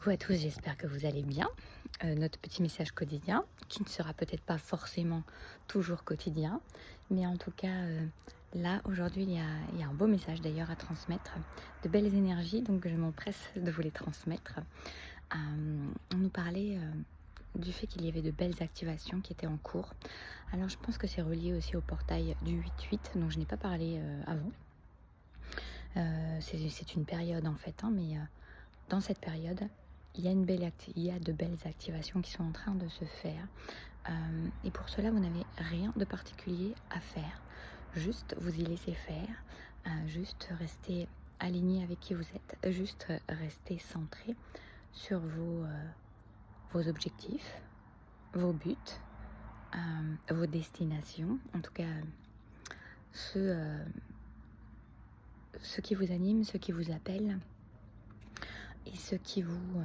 Coucou à tous, j'espère que vous allez bien. Notre petit message quotidien, qui ne sera peut-être pas forcément toujours quotidien, mais en tout cas, là, aujourd'hui, il y a un beau message d'ailleurs à transmettre, de belles énergies, donc je m'empresse de vous les transmettre. On nous parlait du fait qu'il y avait de belles activations qui étaient en cours. Alors, je pense que c'est relié aussi au portail du 8-8, dont je n'ai pas parlé avant. C'est une période en fait, hein, mais dans cette période, il y a de belles activations qui sont en train de se faire. Et pour cela, vous n'avez rien de particulier à faire. Juste vous y laissez faire, juste rester aligné avec qui vous êtes, juste rester centré sur vos objectifs, vos buts, vos destinations, en tout cas ce qui vous anime, ce qui vous appelle et ce qui vous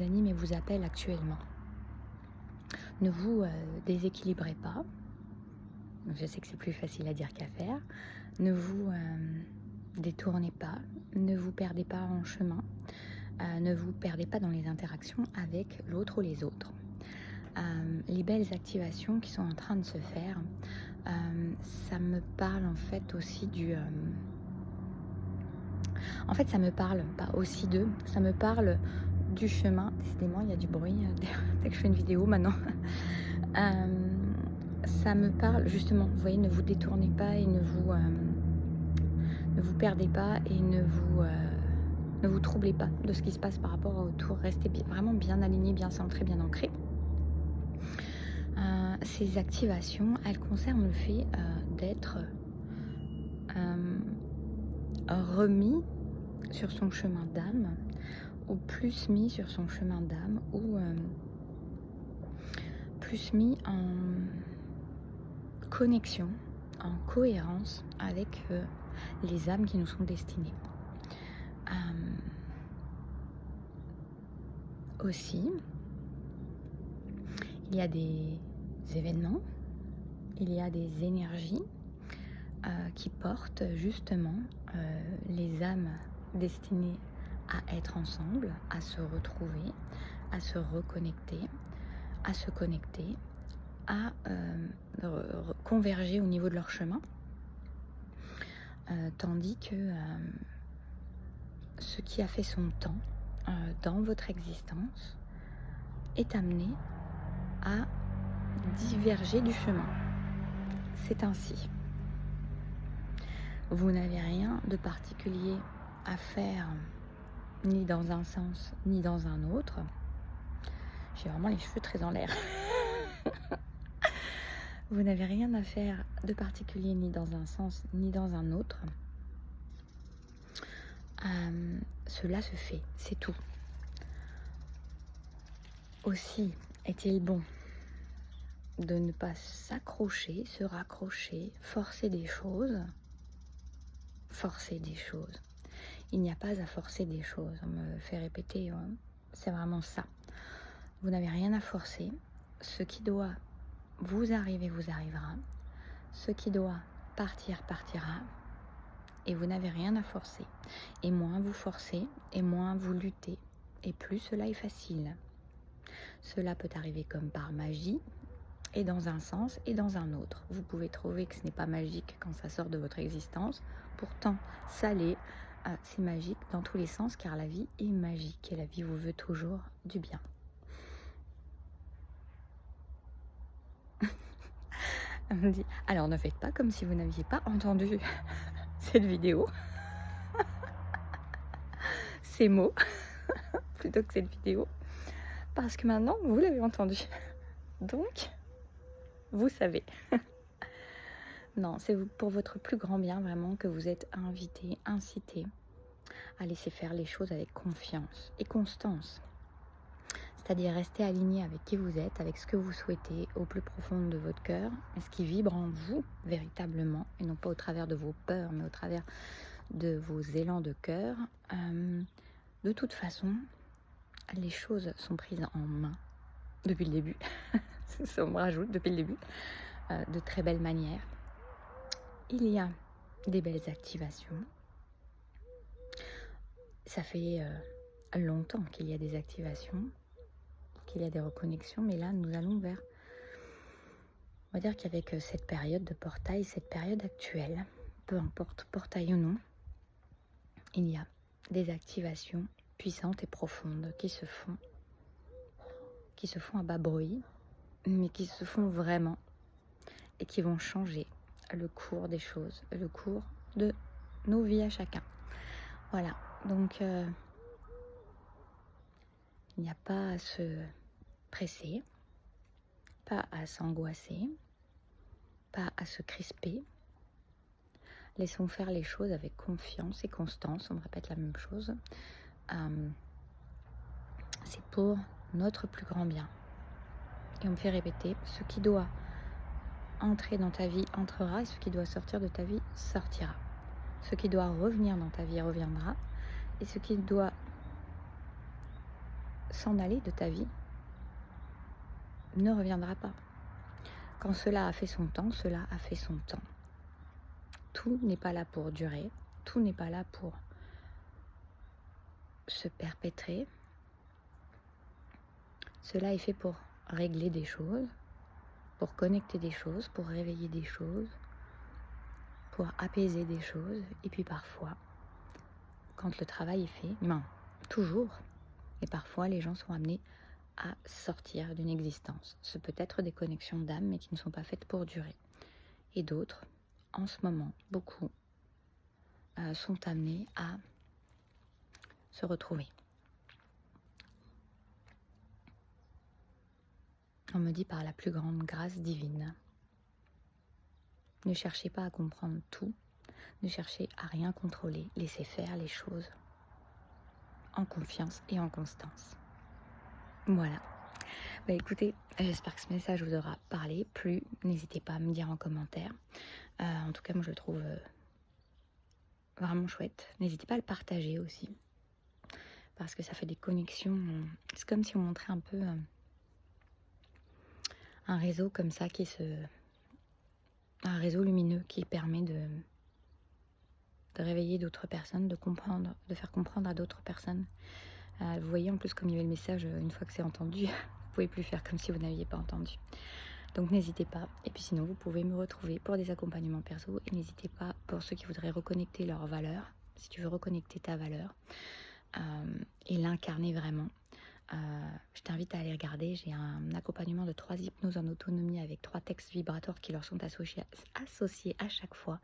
anime et vous appelle actuellement. Ne vous déséquilibrez pas. Je sais que c'est plus facile à dire qu'à faire. Ne vous détournez pas. Ne vous perdez pas en chemin. Ne vous perdez pas dans les interactions avec l'autre ou les autres. Les belles activations qui sont en train de se faire, ça me parle en fait aussi En fait, ça me parle pas aussi d'eux, ça me parle du chemin. Décidément, il y a du bruit dès que je fais une vidéo maintenant. Ça me parle justement, vous voyez, ne vous détournez pas et ne vous perdez pas et ne vous troublez pas de ce qui se passe par rapport autour. Restez vraiment bien aligné, bien centré, bien ancré. Ces activations, elles concernent le fait d'être remis sur son chemin d'âme, ou plus mis sur son chemin d'âme, ou plus mis en connexion, en cohérence avec les âmes qui nous sont destinées. Aussi, il y a des événements, il y a des énergies qui portent justement les âmes destinées à être ensemble, à se retrouver, à se reconnecter, à se connecter, à converger au niveau de leur chemin, tandis que ce qui a fait son temps dans votre existence est amené à diverger du chemin. C'est ainsi. Vous n'avez rien de particulier à faire, ni dans un sens, ni dans un autre. J'ai vraiment les cheveux très en l'air. Vous n'avez rien à faire de particulier, ni dans un sens, ni dans un autre. Cela se fait, c'est tout. Aussi, est-il bon de ne pas s'accrocher, se raccrocher, forcer des choses. Forcer des choses. Il n'y a pas à forcer des choses. On me fait répéter, c'est vraiment ça. Vous n'avez rien à forcer. Ce qui doit vous arriver, vous arrivera. Ce qui doit partir, partira. Et vous n'avez rien à forcer. Et moins vous forcez, et moins vous luttez, et plus cela est facile. Cela peut arriver comme par magie, et dans un sens et dans un autre. Vous pouvez trouver que ce n'est pas magique quand ça sort de votre existence. Pourtant, ça l'est. C'est magique dans tous les sens, car la vie est magique et la vie vous veut toujours du bien. Elle me dit, alors ne faites pas comme si vous n'aviez pas entendu cette vidéo. Ces mots, plutôt que cette vidéo. Parce que maintenant, vous l'avez entendu. Donc, vous savez. Non, c'est pour votre plus grand bien vraiment que vous êtes invité, incité à laisser faire les choses avec confiance et constance. C'est-à-dire rester aligné avec qui vous êtes, avec ce que vous souhaitez au plus profond de votre cœur, et ce qui vibre en vous véritablement, et non pas au travers de vos peurs, mais au travers de vos élans de cœur. De toute façon, les choses sont prises en main depuis le début. Ça me rajoute depuis le début, de très belle manière. Il y a des belles activations. ça fait longtemps qu'il y a des activations, qu'il y a des reconnexions, mais là, nous allons vers... On va dire qu'avec cette période de portail, cette période actuelle, peu importe portail ou non, il y a des activations puissantes et profondes qui se font à bas bruit, mais qui se font vraiment et qui vont changer le cours des choses, le cours de nos vies à chacun. Voilà, donc il n'y a pas à se presser, pas à s'angoisser, pas à se crisper. Laissons faire les choses avec confiance et constance, on me répète la même chose. C'est pour notre plus grand bien. Et on me fait répéter, ce qui doit entrer dans ta vie entrera, et ce qui doit sortir de ta vie sortira. Ce qui doit revenir dans ta vie reviendra, et ce qui doit s'en aller de ta vie ne reviendra pas. Quand cela a fait son temps, cela a fait son temps. Tout n'est pas là pour durer, tout n'est pas là pour se perpétrer. Cela est fait pour régler des choses, pour connecter des choses, pour réveiller des choses, pour apaiser des choses. Et puis parfois, quand le travail est fait, non, toujours, et parfois les gens sont amenés à sortir d'une existence. Ce peut être des connexions d'âme, mais qui ne sont pas faites pour durer. Et d'autres, en ce moment, beaucoup, sont amenés à se retrouver. On me dit par la plus grande grâce divine. Ne cherchez pas à comprendre tout, ne cherchez à rien contrôler, laissez faire les choses en confiance et en constance. Voilà. Bah écoutez, j'espère que ce message vous aura parlé, plu. N'hésitez pas à me dire en commentaire. En tout cas, moi je le trouve vraiment chouette. N'hésitez pas à le partager aussi, parce que ça fait des connexions. C'est comme si on montrait un peu un réseau comme ça un réseau lumineux qui permet de réveiller d'autres personnes, de comprendre, de faire comprendre à d'autres personnes. Vous voyez en plus comme il y avait le message, une fois que c'est entendu, vous pouvez plus faire comme si vous n'aviez pas entendu. Donc n'hésitez pas. Et puis sinon, vous pouvez me retrouver pour des accompagnements perso. Et n'hésitez pas pour ceux qui voudraient reconnecter leur valeur, si tu veux reconnecter ta valeur et l'incarner vraiment. Je t'invite à aller regarder. J'ai un accompagnement de 3 hypnoses en autonomie avec 3 textes vibrateurs qui leur sont associés à chaque fois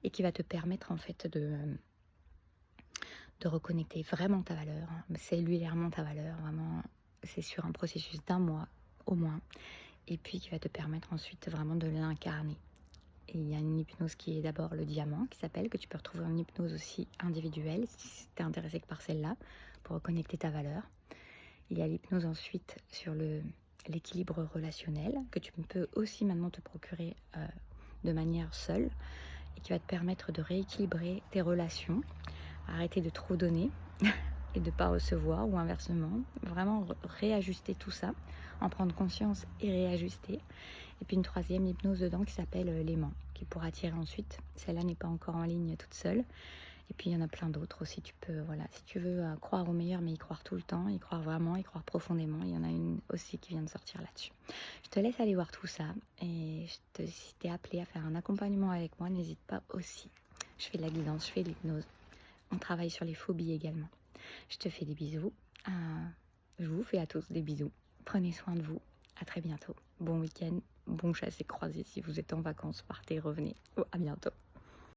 et qui va te permettre en fait de reconnecter vraiment ta valeur, cellulairement ta valeur, vraiment. C'est sur un processus d'1 mois au moins, et puis qui va te permettre ensuite vraiment de l'incarner. Et il y a une hypnose qui est d'abord le diamant, qui s'appelle, que tu peux retrouver en hypnose aussi individuelle, si tu es intéressé que par celle-là, pour reconnecter ta valeur. Il y a l'hypnose ensuite sur l'équilibre relationnel, que tu peux aussi maintenant te procurer de manière seule, et qui va te permettre de rééquilibrer tes relations, arrêter de trop donner et de ne pas recevoir, ou inversement, vraiment réajuster tout ça, en prendre conscience et réajuster. Et puis une 3e hypnose dedans qui s'appelle l'aimant, qui pourra tirer ensuite. Celle-là n'est pas encore en ligne toute seule. Et puis il y en a plein d'autres aussi. Tu peux, voilà, si tu veux croire au meilleur, mais y croire tout le temps, y croire vraiment, y croire profondément. Il y en a une aussi qui vient de sortir là-dessus. Je te laisse aller voir tout ça. Et si tu es appelé à faire un accompagnement avec moi, n'hésite pas aussi. Je fais de la guidance, je fais de l'hypnose. On travaille sur les phobies également. Je te fais des bisous. Je vous fais à tous des bisous. Prenez soin de vous. À très bientôt. Bon week-end. Bon chasse et croisé si vous êtes en vacances. Partez, revenez. À bientôt.